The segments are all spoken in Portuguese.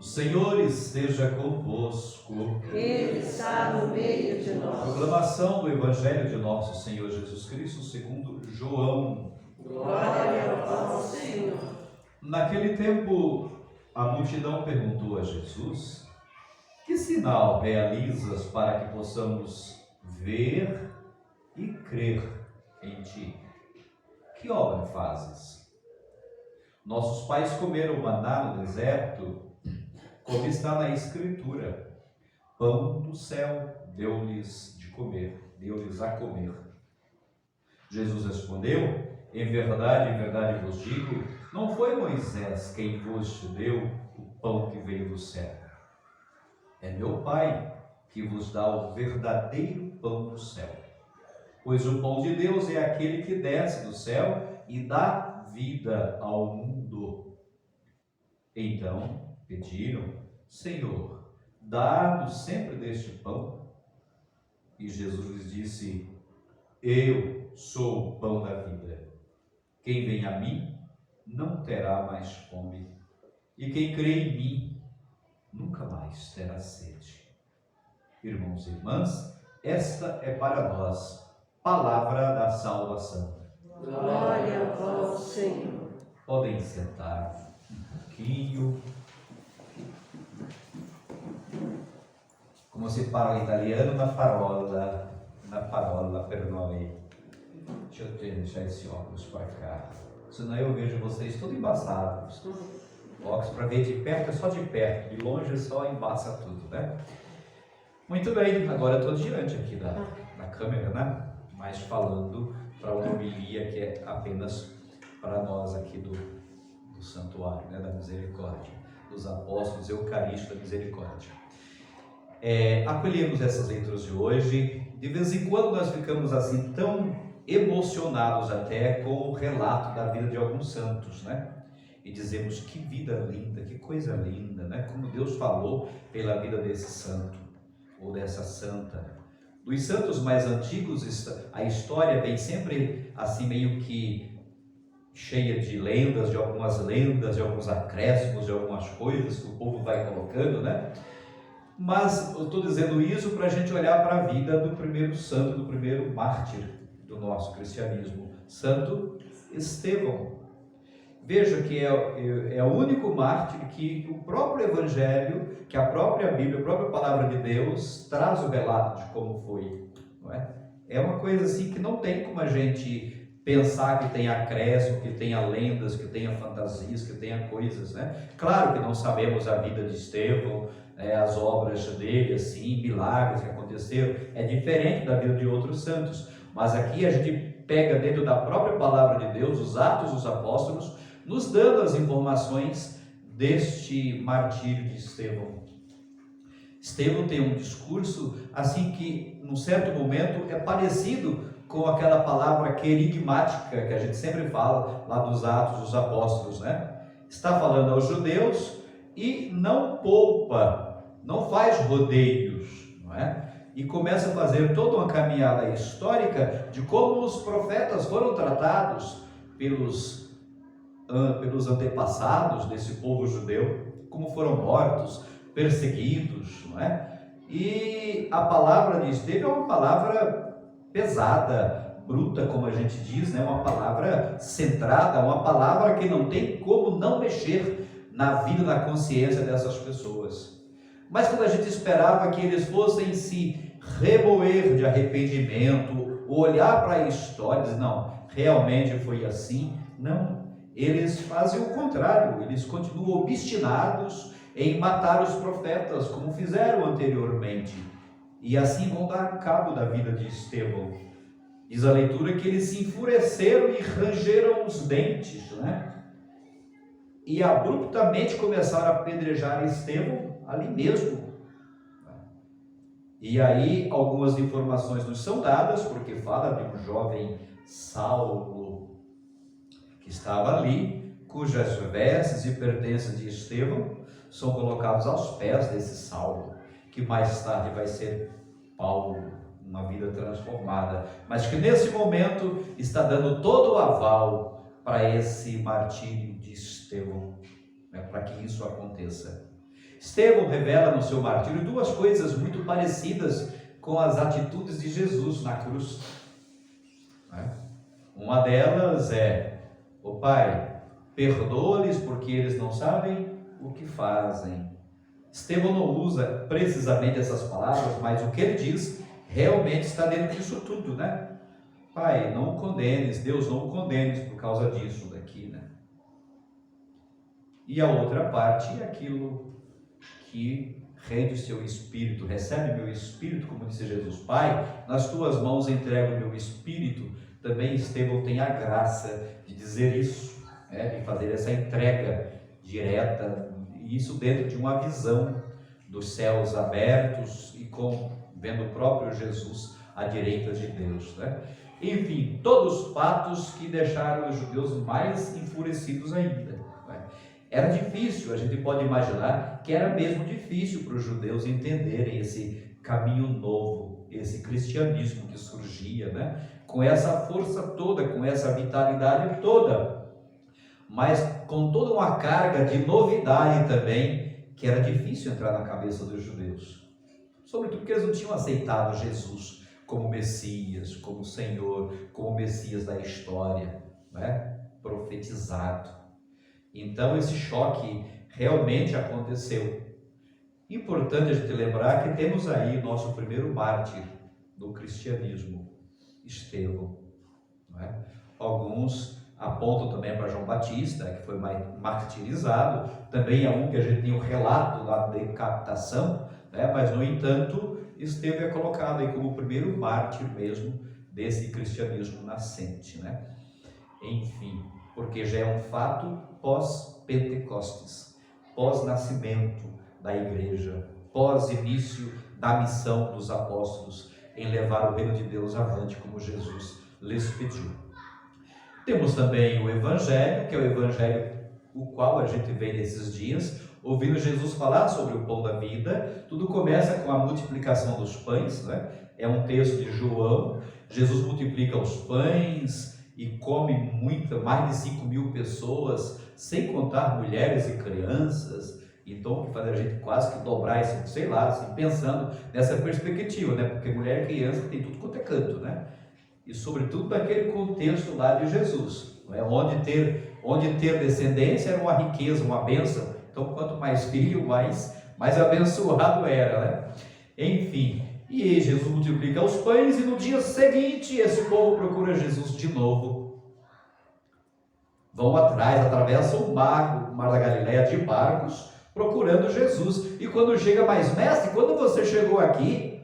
O Senhor esteja convosco. Ele está no meio de nós. Proclamação do Evangelho de nosso Senhor Jesus Cristo segundo João. Glória a vós, Senhor. Naquele tempo, a multidão perguntou a Jesus: que sinal realizas para que possamos ver e crer em ti? Que obra fazes? Nossos pais comeram maná no deserto, como está na Escritura: pão do céu deu-lhes a comer. Jesus respondeu: em verdade vos digo, não foi Moisés quem vos deu o pão que veio do céu. É meu Pai que vos dá o verdadeiro pão do céu. Pois o pão de Deus é aquele que desce do céu e dá vida ao mundo. Então pediram: Senhor, dá-nos sempre deste pão. E Jesus lhes disse: eu sou o pão da vida. Quem vem a mim não terá mais fome, e quem crê em mim nunca mais terá sede. Irmãos e irmãs, esta é para nós palavra da salvação. Glória a vós, Senhor. Podem sentar um pouquinho. Como se fala em italiano, na parola per noi. Deixa eu deixar esse óculos para cá, senão eu vejo vocês tudo embaçados. Óculos para ver de perto é só de perto, de longe só embaça tudo, né? Muito bem, agora eu estou diante aqui da câmera, né? Mas falando para uma homilia que é apenas para nós aqui do santuário, né? Da misericórdia, dos apóstolos eucarísticos da misericórdia. Acolhemos essas leituras de hoje. De vez em quando nós ficamos assim tão emocionados até com o relato da vida de alguns santos, né? E dizemos: que vida linda, que coisa linda, né? Como Deus falou pela vida desse santo ou dessa santa. Dos santos mais antigos, a história vem sempre assim meio que cheia de lendas, de alguns acréscimos, de algumas coisas que o povo vai colocando, né? Mas eu estou dizendo isso para a gente olhar para a vida do primeiro santo, do primeiro mártir do nosso cristianismo, Santo Estevão. Veja que é o único mártir que o próprio Evangelho, que a própria Bíblia, a própria Palavra de Deus traz o relato de como foi, não é? É uma coisa assim que não tem como a gente pensar que tenha acréscimo, que tenha lendas, que tenha fantasias, que tenha coisas, né? Claro que não sabemos a vida de Estevão, as obras dele, assim, milagres que aconteceram, é diferente da vida de outros santos, mas aqui a gente pega dentro da própria Palavra de Deus, os Atos dos Apóstolos, nos dando as informações deste martírio de Estevão. Estevão tem um discurso assim que, num certo momento, é parecido com aquela palavra querigmática que a gente sempre fala lá dos Atos dos Apóstolos, né? Está falando aos judeus e não poupa, não faz rodeios, não é? E começa a fazer toda uma caminhada histórica de como os profetas foram tratados pelos antepassados desse povo judeu, como foram mortos, perseguidos, não é? E a palavra de Estevão é uma palavra pesada, bruta, como a gente diz, né? Uma palavra centrada, uma palavra que não tem como não mexer na vida, na consciência dessas pessoas. Mas quando a gente esperava que eles fossem se remoer de arrependimento, olhar para a história, dizer, não, realmente foi assim, não. Eles fazem o contrário, eles continuam obstinados em matar os profetas, como fizeram anteriormente, e assim vão dar cabo da vida de Estevão. Diz a leitura que eles se enfureceram e rangeram os dentes, né? E abruptamente começaram a apedrejar Estevão ali mesmo. E aí algumas informações nos são dadas, porque fala de um jovem Saulo, que estava ali, cujas vestes e pertences de Estevão são colocados aos pés desse Saulo, que mais tarde vai ser Paulo, uma vida transformada, mas que nesse momento está dando todo o aval para esse martírio de Estevão, né, para que isso aconteça. Estevão revela no seu martírio duas coisas muito parecidas com as atitudes de Jesus na cruz. Uma delas é: ó Pai, perdoa-lhes porque eles não sabem o que fazem. Estevão não usa precisamente essas palavras, mas o que ele diz realmente está dentro disso tudo, né? Pai, não o condenes, Deus, não o condenes por causa disso daqui, né? E a outra parte é aquilo que rende o seu espírito, recebe meu espírito, como disse Jesus. Pai, nas tuas mãos entrego o meu espírito. Também Estevão tem a graça de dizer isso, de fazer essa entrega direta, isso dentro de uma visão dos céus abertos e vendo o próprio Jesus à direita de Deus, né? Enfim, todos fatos que deixaram os judeus mais enfurecidos ainda, né? Era difícil, a gente pode imaginar que era mesmo difícil para os judeus entenderem esse caminho novo, esse cristianismo que surgia, né? Com essa força toda, com essa vitalidade toda, mas com toda uma carga de novidade também, que era difícil entrar na cabeça dos judeus, sobretudo porque eles não tinham aceitado Jesus como Messias, como Senhor, como Messias da história, né? Profetizado. Então esse choque realmente aconteceu. Importante a gente lembrar que temos aí nosso primeiro mártir do cristianismo, Estevão, não é? Alguns apontam também para João Batista, que foi martirizado, também é um que a gente tem o relato da decapitação, né? Mas no entanto Estevão é colocado aí como o primeiro mártir mesmo desse cristianismo nascente, né? Enfim, porque já é um fato pós-Pentecostes, pós-nascimento da igreja, pós-início da missão dos apóstolos em levar o reino de Deus avante como Jesus lhes pediu. Temos também o Evangelho, que é o Evangelho o qual a gente vê nesses dias, ouvindo Jesus falar sobre o pão da vida. Tudo começa com a multiplicação dos pães, né? É um texto de João. Jesus multiplica os pães e come mais de 5.000 pessoas, sem contar mulheres e crianças. Então, que faz a gente quase que dobrar isso, sei lá, assim, pensando nessa perspectiva, né? Porque mulher e criança tem tudo quanto é canto, né? E sobretudo naquele contexto lá de Jesus, não é? Onde ter descendência era uma riqueza, uma bênção. Então, quanto mais filho, mais abençoado era, né? Enfim, e Jesus multiplica os pães e no dia seguinte esse povo procura Jesus de novo. Vão atrás, atravessam o mar da Galileia de barcos, procurando Jesus. E quando chega, mais mestre, quando você chegou aqui?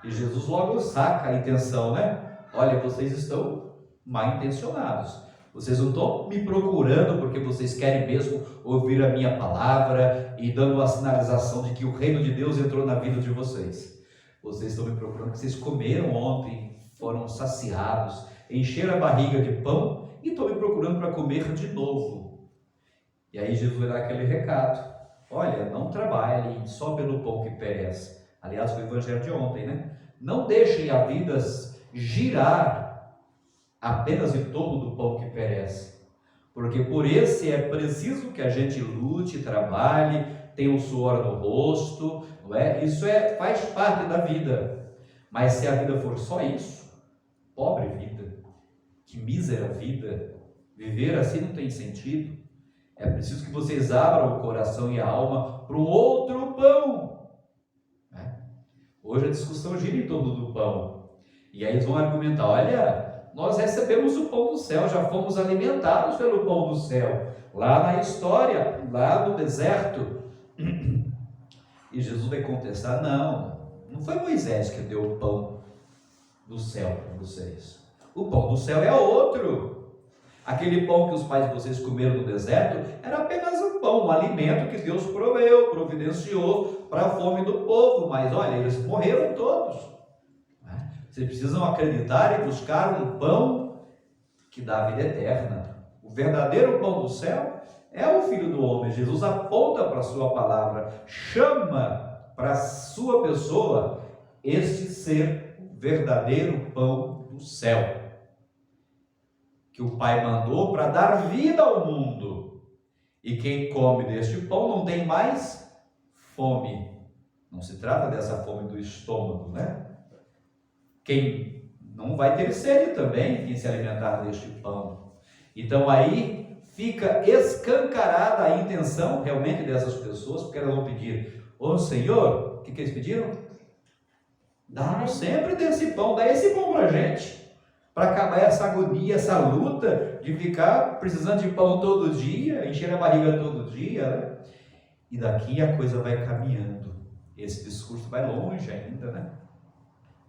E Jesus logo saca a intenção, né? Olha, vocês estão mal intencionados. Vocês não estão me procurando porque vocês querem mesmo ouvir a minha palavra e dando uma sinalização de que o reino de Deus entrou na vida de vocês. Vocês estão me procurando porque vocês comeram ontem, foram saciados, encheram a barriga de pão e estão me procurando para comer de novo. E aí Jesus vai dar aquele recado: olha, não trabalhem só pelo pão que perece. Aliás, foi o evangelho de ontem, né? Não deixem a vida girar apenas em torno do pão que perece, porque por esse é preciso que a gente lute, trabalhe, tenha um suor no rosto, não é? Isso faz parte da vida. Mas se a vida for só isso, pobre vida, que mísera vida, viver assim não tem sentido. É preciso que vocês abram o coração e a alma para um outro pão, né? Hoje a discussão gira em torno do pão, e aí eles vão argumentar: olha, nós recebemos o pão do céu, já fomos alimentados pelo pão do céu, lá na história, lá no deserto. E Jesus vai contestar: não foi Moisés que deu o pão do céu para vocês. O pão do céu é outro. Aquele pão que os pais de vocês comeram no deserto era apenas um pão, um alimento que Deus proveu, providenciou para a fome do povo. Mas olha, eles morreram todos. Vocês precisam acreditar e buscar um pão que dá a vida eterna. O verdadeiro pão do céu é o Filho do Homem. Jesus aponta para a sua palavra, chama para a sua pessoa este ser verdadeiro pão do céu, que o Pai mandou para dar vida ao mundo. E quem come deste pão não tem mais fome. Não se trata dessa fome do estômago, né? Quem não vai ter sede também, quem se alimentar deste pão. Então aí fica escancarada a intenção realmente dessas pessoas, porque elas vão pedir: ô Senhor, o que eles pediram? Dá-nos sempre desse pão, dá esse pão pra gente, para acabar essa agonia, essa luta de ficar precisando de pão todo dia, encher a barriga todo dia, né? E daqui a coisa vai caminhando, esse discurso vai longe ainda, né?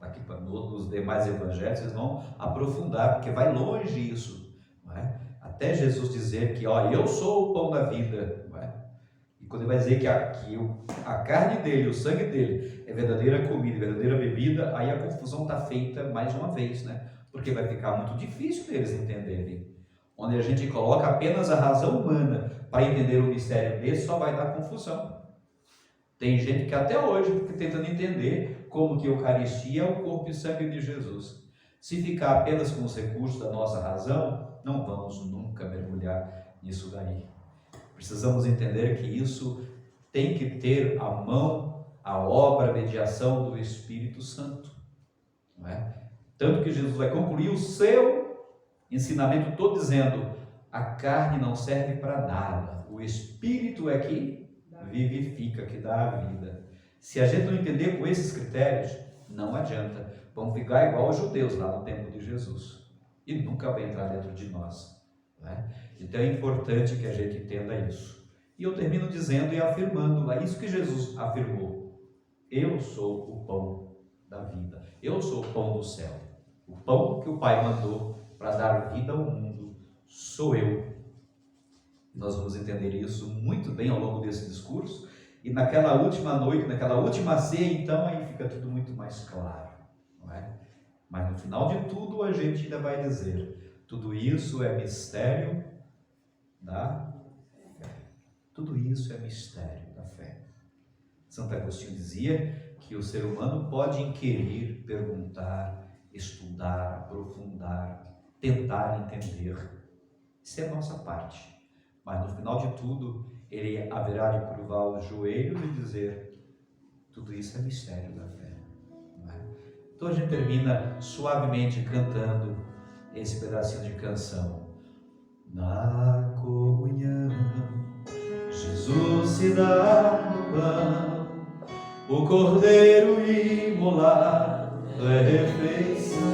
Aqui nos demais evangelhos vocês vão aprofundar, porque vai longe isso, não é? Até Jesus dizer que, ó, eu sou o pão da vida, não é? E quando ele vai dizer que a carne dele, o sangue dele é verdadeira comida, verdadeira bebida, aí a confusão está feita mais uma vez, né? Porque vai ficar muito difícil deles entenderem. Onde a gente coloca apenas a razão humana para entender o mistério desse, só vai dar confusão. Tem gente que até hoje fica tentando entender como que a Eucaristia é o corpo e sangue de Jesus. Se ficar apenas com os recursos da nossa razão, não vamos nunca mergulhar nisso daí. Precisamos entender que isso tem que ter a mão, a obra, a mediação do Espírito Santo, não é? Tanto que Jesus vai concluir o seu ensinamento todo dizendo: a carne não serve para nada, o Espírito é que vivifica, que dá a vida. Se a gente não entender com esses critérios, não adianta, vamos ficar igual aos judeus lá no tempo de Jesus, e nunca vai entrar dentro de nós, não é? Então é importante que a gente entenda isso. E eu termino dizendo e afirmando, é isso que Jesus afirmou: eu sou o pão da vida, eu sou o pão do céu, o pão que o Pai mandou para dar vida ao mundo, sou eu. Nós vamos entender isso muito bem ao longo desse discurso, e naquela última noite, naquela última ceia, então aí fica tudo muito mais claro, não é? Mas no final de tudo a gente ainda vai dizer: tudo isso é mistério da fé. Tudo isso é mistério da fé. Santo Agostinho dizia que o ser humano pode inquirir, perguntar, estudar, aprofundar, tentar entender. Isso é a nossa parte. Mas no final de tudo, ele haverá de curvar os joelhos e dizer: tudo isso é mistério da fé. Não é? Então a gente termina suavemente cantando esse pedacinho de canção. Na comunhão, Jesus se dá no pão, o cordeiro imolado é refeição,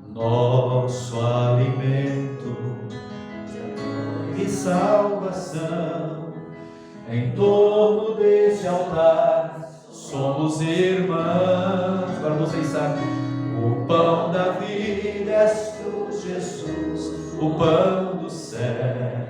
nosso alimento e salvação. Em torno deste altar somos irmãos. Agora vocês sabem: o pão da vida és tu, Jesus, o pão do céu,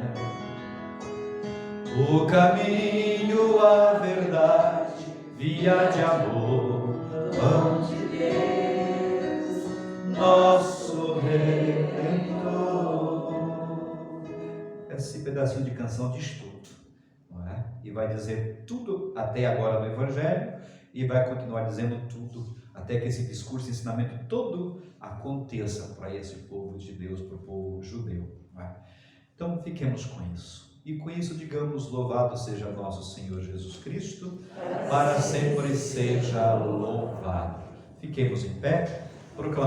o caminho, a verdade, via de amor, pão de Deus, nosso Redentor. Esse pedacinho de canção diz tudo, não é? E vai dizer tudo até agora no Evangelho, e vai continuar dizendo tudo até que esse discurso, esse ensinamento todo aconteça para esse povo de Deus, para o povo judeu, não é? Então fiquemos com isso. E com isso digamos: louvado seja nosso Senhor Jesus Cristo, para sempre seja louvado. Fiquemos em pé, proclamando.